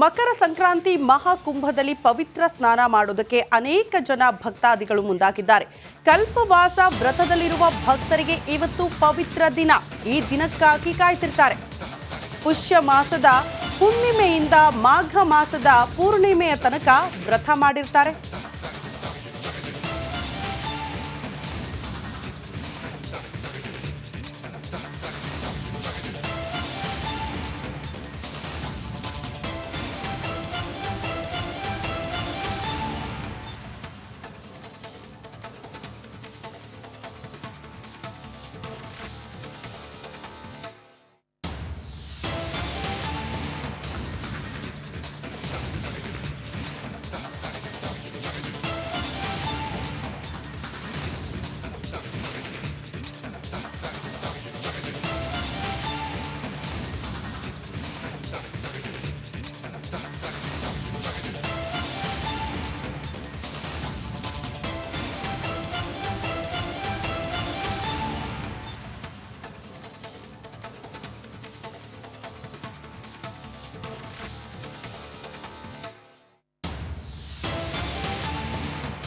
ಮಕರ ಸಂಕ್ರಾಂತಿ ಮಹಾಕುಂಭದಲ್ಲಿ ಪವಿತ್ರ ಸ್ನಾನ ಮಾಡೋದಕ್ಕೆ ಅನೇಕ ಜನ ಭಕ್ತಾದಿಗಳು ಮುಂದಾಗಿದ್ದಾರೆ. ಕಲ್ಪವಾಸ ವ್ರತದಲ್ಲಿರುವ ಭಕ್ತರಿಗೆ ಇವತ್ತು ಪವಿತ್ರ ದಿನ. ಈ ದಿನಕ್ಕಾಗಿ ಕಾಯ್ತಿರ್ತಾರೆ. ಪುಷ್ಯ ಮಾಸದ ಹುಣ್ಣಿಮೆಯಿಂದ ಮಾಘ ಮಾಸದ ಪೂರ್ಣಿಮೆಯ ತನಕ ವ್ರತ ಮಾಡಿರ್ತಾರೆ.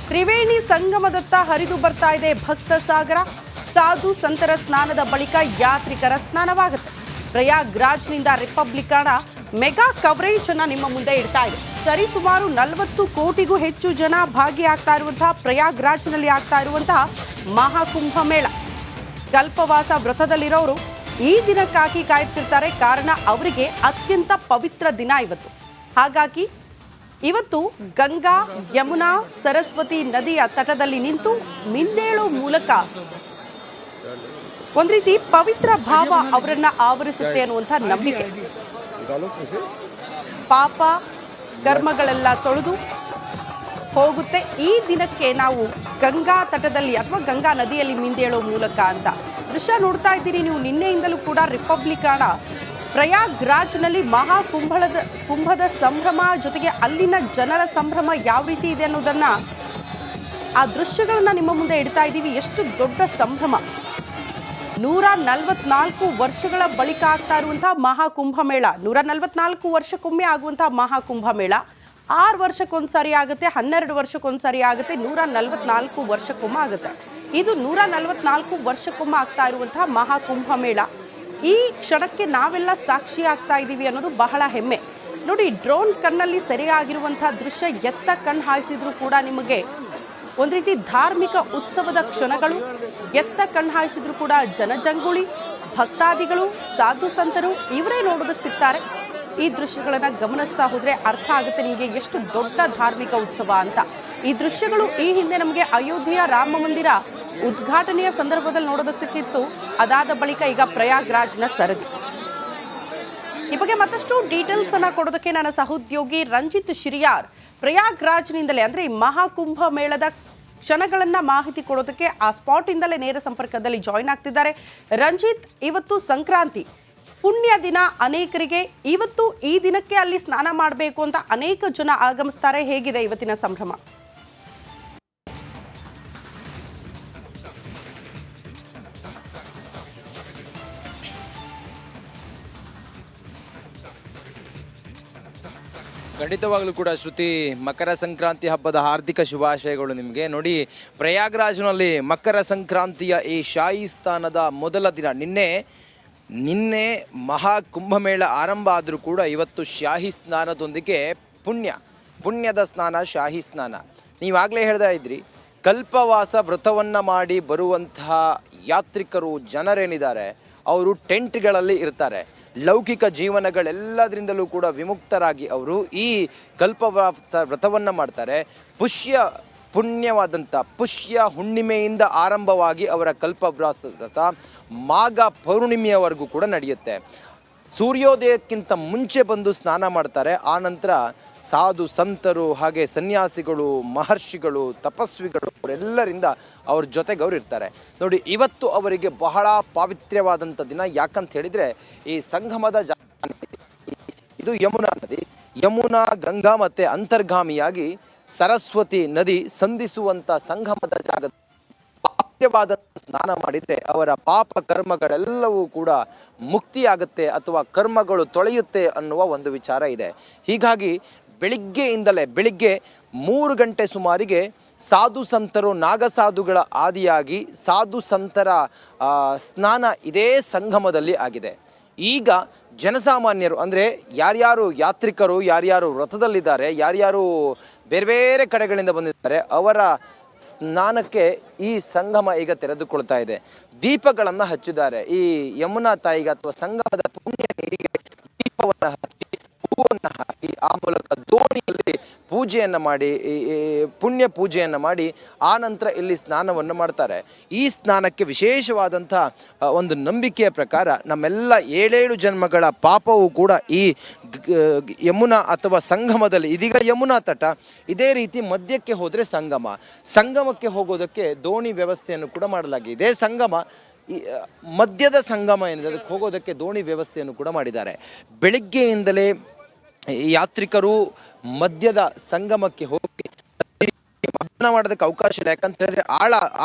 ತ್ರಿವೇಣಿ ಸಂಗಮದತ್ತ ಹರಿದು ಬರ್ತಾ ಇದೆ ಭಕ್ತ ಸಾಗರ. ಸಾಧು ಸಂತರ ಸ್ನಾನದ ಬಳಿಕ ಯಾತ್ರಿಕರ ಸ್ನಾನವಾಗುತ್ತೆ. ಪ್ರಯಾಗ್ರಾಜ್ನಿಂದ ರಿಪಬ್ಲಿಕನ ಮೆಗಾ ಕವರೇಜ್ ಅನ್ನ ನಿಮ್ಮ ಮುಂದೆ ಇಡ್ತಾ ಇದೆ. ಸರಿಸುಮಾರು 40 ಕೋಟಿಗೂ ಹೆಚ್ಚು ಜನ ಭಾಗಿಯಾಗ್ತಾ ಇರುವಂತಹ ಪ್ರಯಾಗ್ರಾಜ್ನಲ್ಲಿ ಆಗ್ತಾ ಇರುವಂತಹ ಮಹಾಕುಂಭ ಮೇಳ. ಕಲ್ಪವಾಸ ವ್ರತದಲ್ಲಿರೋರು ಈ ದಿನಕ್ಕಾಗಿ ಕಾಯ್ತಿರ್ತಾರೆ. ಕಾರಣ ಅವರಿಗೆ ಅತ್ಯಂತ ಪವಿತ್ರ ದಿನ ಇವತ್ತು. ಹಾಗಾಗಿ ಇವತ್ತು ಗಂಗಾ, ಯಮುನಾ, ಸರಸ್ವತಿ ನದಿಯ ತಟದಲ್ಲಿ ನಿಂತು ಮಿಂದೇಳೋ ಮೂಲಕ ಒಂದು ರೀತಿ ಪವಿತ್ರ ಭಾವ ಅವರನ್ನ ಆವರಿಸುತ್ತೆ ಅನ್ನುವಂಥ ನಂಬಿಕೆ. ಪಾಪ ಕರ್ಮಗಳೆಲ್ಲ ತೊಳೆದು ಹೋಗುತ್ತೆ ಈ ದಿನಕ್ಕೆ ನಾವು ಗಂಗಾ ತಟದಲ್ಲಿ ಅಥವಾ ಗಂಗಾ ನದಿಯಲ್ಲಿ ಮಿಂದೇಳೋ ಮೂಲಕ ಅಂತ ದೃಶ್ಯ ನೋಡ್ತಾ ಇದ್ದೀರಿ ನೀವು. ನಿನ್ನೆಯಿಂದಲೂ ಕೂಡ ರಿಪಬ್ಲಿಕನ ಪ್ರಯಾಗ್ರಾಜ್ನಲ್ಲಿ ಕುಂಭದ ಸಂಭ್ರಮ ಜೊತೆಗೆ ಅಲ್ಲಿನ ಜನರ ಸಂಭ್ರಮ ಯಾವ ರೀತಿ ಇದೆ ಅನ್ನೋದನ್ನ ಆ ದೃಶ್ಯಗಳನ್ನ ನಿಮ್ಮ ಮುಂದೆ ಇಡ್ತಾ ಇದ್ದೀವಿ. ಎಷ್ಟು ದೊಡ್ಡ ಸಂಭ್ರಮ. 144 ವರ್ಷಗಳ ಬಳಿಕ ಆಗ್ತಾ ಇರುವಂತಹ ಮಹಾಕುಂಭ ಮೇಳ. 144 ವರ್ಷಕ್ಕೊಮ್ಮೆ ಆಗುವಂತಹ ಮಹಾಕುಂಭ ಮೇಳ 6 ವರ್ಷಕ್ಕೊಂದ್ಸರಿ ಆಗುತ್ತೆ, 12 ವರ್ಷಕ್ಕೊಂದ್ಸರಿ ಆಗುತ್ತೆ, 144 ವರ್ಷಕ್ಕೊಮ್ಮೆ ಆಗುತ್ತೆ. ಇದು 144 ವರ್ಷಕ್ಕೊಮ್ಮೆ ಆಗ್ತಾ ಇರುವಂತಹ ಮಹಾಕುಂಭ ಮೇಳ. ಈ ಕ್ಷಣಕ್ಕೆ ನಾವೆಲ್ಲ ಸಾಕ್ಷಿ ಆಗ್ತಾ ಇದ್ದೀವಿ ಅನ್ನೋದು ಬಹಳ ಹೆಮ್ಮೆ. ನೋಡಿ, ಡ್ರೋನ್ ಕಣ್ಣಲ್ಲಿ ಸೆರೆಯಾಗಿರುವಂತಹ ದೃಶ್ಯ ಎತ್ತ ಕಣ್ಣು ಹಾಯಿಸಿದ್ರು ಕೂಡ ನಿಮಗೆ ಒಂದು ರೀತಿ ಧಾರ್ಮಿಕ ಉತ್ಸವದ ಕ್ಷಣಗಳು. ಎತ್ತ ಕಣ್ಣು ಹಾಯಿಸಿದ್ರು ಕೂಡ ಜನಜಂಗುಳಿ, ಭಕ್ತಾದಿಗಳು, ಸಾಧು ಸಂತರು ಇವರೇ ನೋಡೋದಕ್ಕೆ ಸಿಗ್ತಾರೆ. ಈ ದೃಶ್ಯಗಳನ್ನು ಗಮನಿಸ್ತಾ ಹೋದ್ರೆ ಅರ್ಥ ಆಗುತ್ತೆ ನಿಮಗೆ ಎಷ್ಟು ದೊಡ್ಡ ಧಾರ್ಮಿಕ ಉತ್ಸವ ಅಂತ. ಈ ದೃಶ್ಯಗಳು ಈ ಹಿಂದೆ ನಮಗೆ ಅಯೋಧ್ಯೆಯ ರಾಮ ಮಂದಿರ ಉದ್ಘಾಟನೆಯ ಸಂದರ್ಭದಲ್ಲಿ ನೋಡೋದಕ್ಕೆ ಸಿಕ್ಕಿತ್ತು. ಅದಾದ ಬಳಿಕ ಈಗ ಪ್ರಯಾಗ್ರಾಜ್ನ ಸರದಿ. ಈ ಬಗ್ಗೆ ಮತ್ತಷ್ಟು ಡೀಟೇಲ್ಸ್ ಅನ್ನ ಕೊಡೋದಕ್ಕೆ ನನ್ನ ಸಹೋದ್ಯೋಗಿ ರಂಜಿತ್ ಶಿರಿಯಾರ್ ಪ್ರಯಾಗ್ರಾಜ್ನಿಂದಲೇ ಅಂದ್ರೆ ಈ ಮಹಾಕುಂಭ ಮೇಳದ ಕ್ಷಣಗಳನ್ನ ಮಾಹಿತಿ ಕೊಡೋದಕ್ಕೆ ಆ ಸ್ಪಾಟ್ ಇಂದಲೇ ನೇರ ಸಂಪರ್ಕದಲ್ಲಿ ಜಾಯಿನ್ ಆಗ್ತಿದ್ದಾರೆ. ರಂಜಿತ್, ಇವತ್ತು ಸಂಕ್ರಾಂತಿ ಪುಣ್ಯ ದಿನ. ಅನೇಕರಿಗೆ ಇವತ್ತು ಈ ದಿನಕ್ಕೆ ಅಲ್ಲಿ ಸ್ನಾನ ಮಾಡಬೇಕು ಅಂತ ಅನೇಕ ಜನ ಆಗಮಿಸ್ತಾರೆ. ಹೇಗಿದೆ ಇವತ್ತಿನ ಸಂಭ್ರಮ? ಖಂಡಿತವಾಗ್ಲೂ ಕೂಡ ಶ್ರುತಿ, ಮಕರ ಸಂಕ್ರಾಂತಿ ಹಬ್ಬದ ಹಾರ್ದಿಕ ಶುಭಾಶಯಗಳು ನಿಮಗೆ. ನೋಡಿ, ಪ್ರಯಾಗ್ರಾಜ್ನಲ್ಲಿ ಮಕರ ಸಂಕ್ರಾಂತಿಯ ಈ ಶಾಹಿ ಸ್ಥಾನದ ಮೊದಲ ದಿನ. ನಿನ್ನೆ ಮಹಾಕುಂಭಮೇಳ ಆರಂಭ ಆದರೂ ಕೂಡ ಇವತ್ತು ಶಾಹಿ ಸ್ನಾನದೊಂದಿಗೆ ಪುಣ್ಯದ ಸ್ನಾನ, ಶಾಹಿ ಸ್ನಾನ. ನೀವಾಗಲೇ ಹೇಳ್ತಾ ಇದ್ರಿ, ಕಲ್ಪವಾಸ ವ್ರತವನ್ನು ಮಾಡಿ ಬರುವಂತಹ ಯಾತ್ರಿಕರು, ಜನರೇನಿದ್ದಾರೆ ಅವರು ಟೆಂಟ್ಗಳಲ್ಲಿ ಇರ್ತಾರೆ. ಲೌಕಿಕ ಜೀವನಗಳೆಲ್ಲದರಿಂದಲೂ ಕೂಡ ವಿಮುಕ್ತರಾಗಿ ಅವರು ಈ ಕಲ್ಪವಾಸ ವ್ರತವನ್ನು ಮಾಡ್ತಾರೆ. ಪುಣ್ಯವಾದಂಥ ಪುಷ್ಯ ಹುಣ್ಣಿಮೆಯಿಂದ ಆರಂಭವಾಗಿ ಅವರ ಕಲ್ಪವ್ರತ ಮಾಘ ಪೌರ್ಣಿಮೆಯವರೆಗೂ ಕೂಡ ನಡೆಯುತ್ತೆ. ಸೂರ್ಯೋದಯಕ್ಕಿಂತ ಮುಂಚೆ ಬಂದು ಸ್ನಾನ ಮಾಡ್ತಾರೆ. ಆನಂತರ ಸಾಧು ಸಂತರು, ಹಾಗೆ ಸನ್ಯಾಸಿಗಳು, ಮಹರ್ಷಿಗಳು, ತಪಸ್ವಿಗಳು ಅವರೆಲ್ಲರಿಂದ ಅವ್ರ ಜೊತೆಗೆ ಅವರು ಇರ್ತಾರೆ. ನೋಡಿ, ಇವತ್ತು ಅವರಿಗೆ ಬಹಳ ಪಾವಿತ್ರ್ಯವಾದಂಥ ದಿನ. ಯಾಕಂತ ಹೇಳಿದರೆ ಈ ಸಂಗಮದ ಇದು ಯಮುನಾ ನದಿ. ಯಮುನಾ, ಗಂಗಾ ಮತ್ತು ಅಂತರ್ಗಾಮಿಯಾಗಿ ಸರಸ್ವತಿ ನದಿ ಸಂಧಿಸುವಂಥ ಸಂಗಮದ ಜಾಗ. ಪವಿತ್ರವಾದ ಸ್ನಾನ ಮಾಡಿದ್ರೆ ಅವರ ಪಾಪ ಕರ್ಮಗಳೆಲ್ಲವೂ ಕೂಡ ಮುಕ್ತಿಯಾಗುತ್ತೆ ಅಥವಾ ಕರ್ಮಗಳು ತೊಳೆಯುತ್ತೆ ಅನ್ನುವ ಒಂದು ವಿಚಾರ ಇದೆ. ಹೀಗಾಗಿ ಬೆಳಿಗ್ಗೆ 3 ಗಂಟೆ ಸುಮಾರಿಗೆ ಸಾಧು ಸಂತರು ನಾಗಸಾಧುಗಳ ಆದಿಯಾಗಿ ಸಾಧು ಸಂತರ ಸ್ನಾನ ಇದೇ ಸಂಗಮದಲ್ಲಿ ಆಗಿದೆ. ಈಗ ಜನಸಾಮಾನ್ಯರು ಅಂದರೆ ಯಾರ್ಯಾರು ಯಾತ್ರಿಕರು, ಯಾರ್ಯಾರು ವ್ರತದಲ್ಲಿದ್ದಾರೆ, ಯಾರ್ಯಾರು ಬೇರೆ ಬೇರೆ ಕಡೆಗಳಿಂದ ಬಂದಿದ್ದಾರೆ, ಅವರ ಸ್ನಾನಕ್ಕೆ ಈ ಸಂಗಮ ಈಗ ತೆರೆದುಕೊಳ್ತಾ ಇದೆ. ದೀಪಗಳನ್ನು ಹಚ್ಚಿದ್ದಾರೆ. ಈ ಯಮುನಾ ತಾಯಿಗೆ ಅಥವಾ ಸಂಗಮದ ಪುಣ್ಯ ನೀರಿಗೆ ದೀಪವನ್ನು ಹಚ್ಚಿ ಹೂವನ್ನು ಹಾಕಿ ಆ ಮೂಲಕ ದೋಣಿಯಲ್ಲಿ ಪೂಜೆಯನ್ನು ಮಾಡಿ ಪುಣ್ಯ ಪೂಜೆಯನ್ನು ಮಾಡಿ ಆ ನಂತರ ಇಲ್ಲಿ ಸ್ನಾನವನ್ನು ಮಾಡ್ತಾರೆ. ಈ ಸ್ನಾನಕ್ಕೆ ವಿಶೇಷವಾದಂಥ ಒಂದು ನಂಬಿಕೆಯ ಪ್ರಕಾರ ನಮ್ಮೆಲ್ಲ 7 ಜನ್ಮಗಳ ಪಾಪವು ಕೂಡ ಈ ಯಮುನಾ ಅಥವಾ ಸಂಗಮದಲ್ಲಿ, ಇದೀಗ ಯಮುನಾ ತಟ, ಇದೇ ರೀತಿ ಮಧ್ಯಕ್ಕೆ ಹೋದರೆ ಸಂಗಮಕ್ಕೆ ಹೋಗೋದಕ್ಕೆ ದೋಣಿ ವ್ಯವಸ್ಥೆಯನ್ನು ಕೂಡ ಮಾಡಲಾಗಿದೆ. ಸಂಗಮ ಮಧ್ಯದ ಸಂಗಮ ಏನಿದೆ ಅದಕ್ಕೆ ಹೋಗೋದಕ್ಕೆ ದೋಣಿ ವ್ಯವಸ್ಥೆಯನ್ನು ಕೂಡ ಮಾಡಿದ್ದಾರೆ. ಬೆಳಿಗ್ಗೆಯಿಂದಲೇ ಯಾತ್ರಿಕರು ಮಧ್ಯದ ಸಂಗಮಕ್ಕೆ ಹೋಗಿ ಸ್ನಾನ ಮಾಡೋದಕ್ಕೆ ಅವಕಾಶ ಇಲ್ಲ. ಯಾಕಂತ ಹೇಳಿದ್ರೆ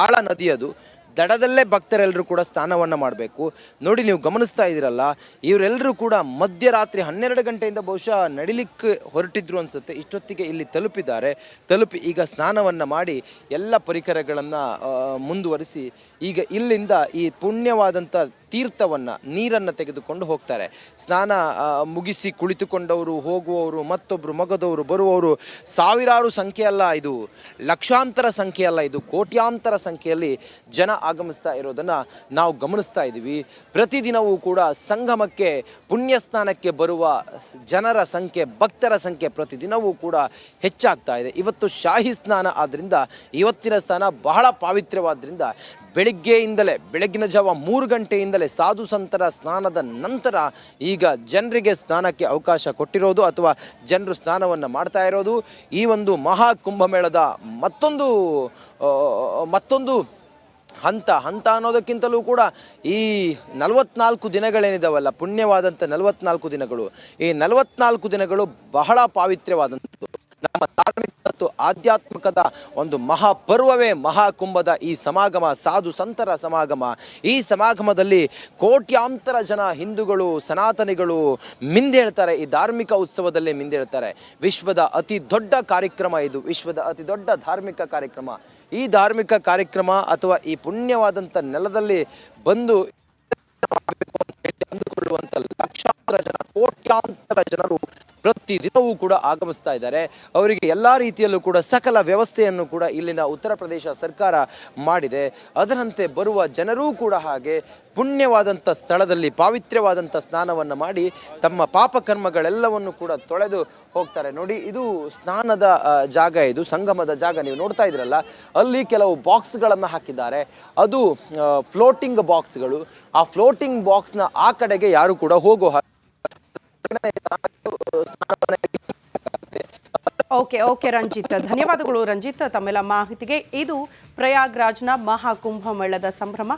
ಆಳ ನದಿ, ಅದು ದಡದಲ್ಲೇ ಭಕ್ತರೆಲ್ಲರೂ ಕೂಡ ಸ್ನಾನವನ್ನು ಮಾಡಬೇಕು. ನೋಡಿ, ನೀವು ಗಮನಿಸ್ತಾ ಇದ್ದೀರಲ್ಲ, ಇವರೆಲ್ಲರೂ ಕೂಡ ಮಧ್ಯರಾತ್ರಿ 12 ಗಂಟೆಯಿಂದ ಬಹುಶಃ ನಡಿಲಿಕ್ಕೆ ಹೊರಟಿದ್ರು ಅನ್ಸುತ್ತೆ. ಇಷ್ಟೊತ್ತಿಗೆ ಇಲ್ಲಿ ತಲುಪಿ ಈಗ ಸ್ನಾನವನ್ನು ಮಾಡಿ ಎಲ್ಲ ಪರಿಕರಗಳನ್ನು ಮುಂದುವರಿಸಿ ಈಗ ಇಲ್ಲಿಂದ ಈ ಪುಣ್ಯವಾದಂಥ ತೀರ್ಥವನ್ನು, ನೀರನ್ನು ತೆಗೆದುಕೊಂಡು ಹೋಗ್ತಾರೆ. ಸ್ನಾನ ಮುಗಿಸಿ ಕುಳಿತುಕೊಂಡವರು, ಹೋಗುವವರು, ಮತ್ತೊಬ್ಬರು ಮಗದವರು, ಬರುವವರು ಸಾವಿರಾರು ಸಂಖ್ಯೆ ಅಲ್ಲ, ಇದು ಲಕ್ಷಾಂತರ ಸಂಖ್ಯೆ ಅಲ್ಲ, ಇದು ಕೋಟ್ಯಾಂತರ ಸಂಖ್ಯೆಯಲ್ಲಿ ಜನ ಆಗಮಿಸ್ತಾ ಇರೋದನ್ನು ನಾವು ಗಮನಿಸ್ತಾ ಇದ್ದೀವಿ. ಪ್ರತಿದಿನವೂ ಕೂಡ ಸಂಗಮಕ್ಕೆ ಪುಣ್ಯ ಸ್ನಾನಕ್ಕೆ ಬರುವ ಜನರ ಸಂಖ್ಯೆ, ಭಕ್ತರ ಸಂಖ್ಯೆ ಪ್ರತಿದಿನವೂ ಕೂಡ ಹೆಚ್ಚಾಗ್ತಾ ಇದೆ. ಇವತ್ತು ಶಾಹಿ ಸ್ನಾನ ಆದ್ದರಿಂದ ಇವತ್ತಿನ ಸ್ನಾನ ಬಹಳ ಪಾವಿತ್ರ್ಯವಾದ್ರಿಂದ ಬೆಳಗಿನ ಜಾವ 3 ಗಂಟೆಯಿಂದಲೇ ಸಾಧು ಸಂತರ ಸ್ನಾನದ ನಂತರ ಈಗ ಜನರಿಗೆ ಸ್ನಾನಕ್ಕೆ ಅವಕಾಶ ಕೊಟ್ಟಿರೋದು ಅಥವಾ ಜನರು ಸ್ನಾನವನ್ನು ಮಾಡ್ತಾ ಇರೋದು. ಈ ಒಂದು ಮಹಾ ಕುಂಭಮೇಳದ ಮತ್ತೊಂದು ಹಂತ ಅನ್ನೋದಕ್ಕಿಂತಲೂ ಕೂಡ ಈ 44 ದಿನಗಳೇನಿದಾವಲ್ಲ, ಪುಣ್ಯವಾದಂಥ 44 ದಿನಗಳು, ಈ 44 ದಿನಗಳು ಬಹಳ ಪಾವಿತ್ರ್ಯವಾದಂಥದ್ದು. ನಮ್ಮ ಧಾರ್ಮಿಕ ಮತ್ತು ಆಧ್ಯಾತ್ಮಿಕದ ಒಂದು ಮಹಾಪರ್ವವೇ ಮಹಾಕುಂಭದ ಈ ಸಮಾಗಮ, ಸಾಧು ಸಂತರ ಸಮಾಗಮ. ಈ ಸಮಾಗಮದಲ್ಲಿ ಕೋಟ್ಯಾಂತರ ಜನ ಹಿಂದೂಗಳು, ಸನಾತನಿಗಳು ಮಿಂದೇಳ್ತಾರೆ. ಈ ಧಾರ್ಮಿಕ ಉತ್ಸವದಲ್ಲಿ ಮಿಂದೇಳ್ತಾರೆ. ವಿಶ್ವದ ಅತಿ ದೊಡ್ಡ ಕಾರ್ಯಕ್ರಮ ಇದು, ವಿಶ್ವದ ಅತಿ ದೊಡ್ಡ ಧಾರ್ಮಿಕ ಕಾರ್ಯಕ್ರಮ. ಈ ಧಾರ್ಮಿಕ ಕಾರ್ಯಕ್ರಮ ಅಥವಾ ಈ ಪುಣ್ಯವಾದಂಥ ನೆಲದಲ್ಲಿ ಬಂದು ಅಂದುಕೊಳ್ಳುವಂಥ ಲಕ್ಷಾಂತರ ಜನ, ಕೋಟ್ಯಾಂತರ ಜನರು ಪ್ರತಿದಿನವೂ ಕೂಡ ಆಗಮಿಸ್ತಾ ಇದ್ದಾರೆ. ಅವರಿಗೆ ಎಲ್ಲ ರೀತಿಯಲ್ಲೂ ಕೂಡ ಸಕಲ ವ್ಯವಸ್ಥೆಯನ್ನು ಕೂಡ ಇಲ್ಲಿನ ಉತ್ತರ ಪ್ರದೇಶ ಸರ್ಕಾರ ಮಾಡಿದೆ. ಅದರಂತೆ ಬರುವ ಜನರೂ ಕೂಡ ಹಾಗೆ ಪುಣ್ಯವಾದಂಥ ಸ್ಥಳದಲ್ಲಿ ಪಾವಿತ್ರ್ಯವಾದಂಥ ಸ್ನಾನವನ್ನು ಮಾಡಿ ತಮ್ಮ ಪಾಪಕರ್ಮಗಳೆಲ್ಲವನ್ನು ಕೂಡ ತೊಳೆದು ಹೋಗ್ತಾರೆ. ನೋಡಿ, ಇದು ಸ್ನಾನದ ಜಾಗ, ಇದು ಸಂಗಮದ ಜಾಗ. ನೀವು ನೋಡ್ತಾ ಇದ್ರಲ್ಲ, ಅಲ್ಲಿ ಕೆಲವು ಬಾಕ್ಸ್ಗಳನ್ನು ಹಾಕಿದ್ದಾರೆ. ಅದು ಫ್ಲೋಟಿಂಗ್ ಬಾಕ್ಸ್ಗಳು. ಆ ಫ್ಲೋಟಿಂಗ್ ಬಾಕ್ಸ್ನ ಆ ಕಡೆಗೆ ಯಾರು ಕೂಡ ಹೋಗೋ ಓಕೆ ರಂಜಿತ್, ಧನ್ಯವಾದಗಳು ರಂಜಿತ್ ತಮ್ಮೆಲ್ಲ ಮಾಹಿತಿಗೆ. ಇದು ಪ್ರಯಾಗ್ರಾಜ್ನ ಮಹಾಕುಂಭಮೇಳದ ಸಂಭ್ರಮ.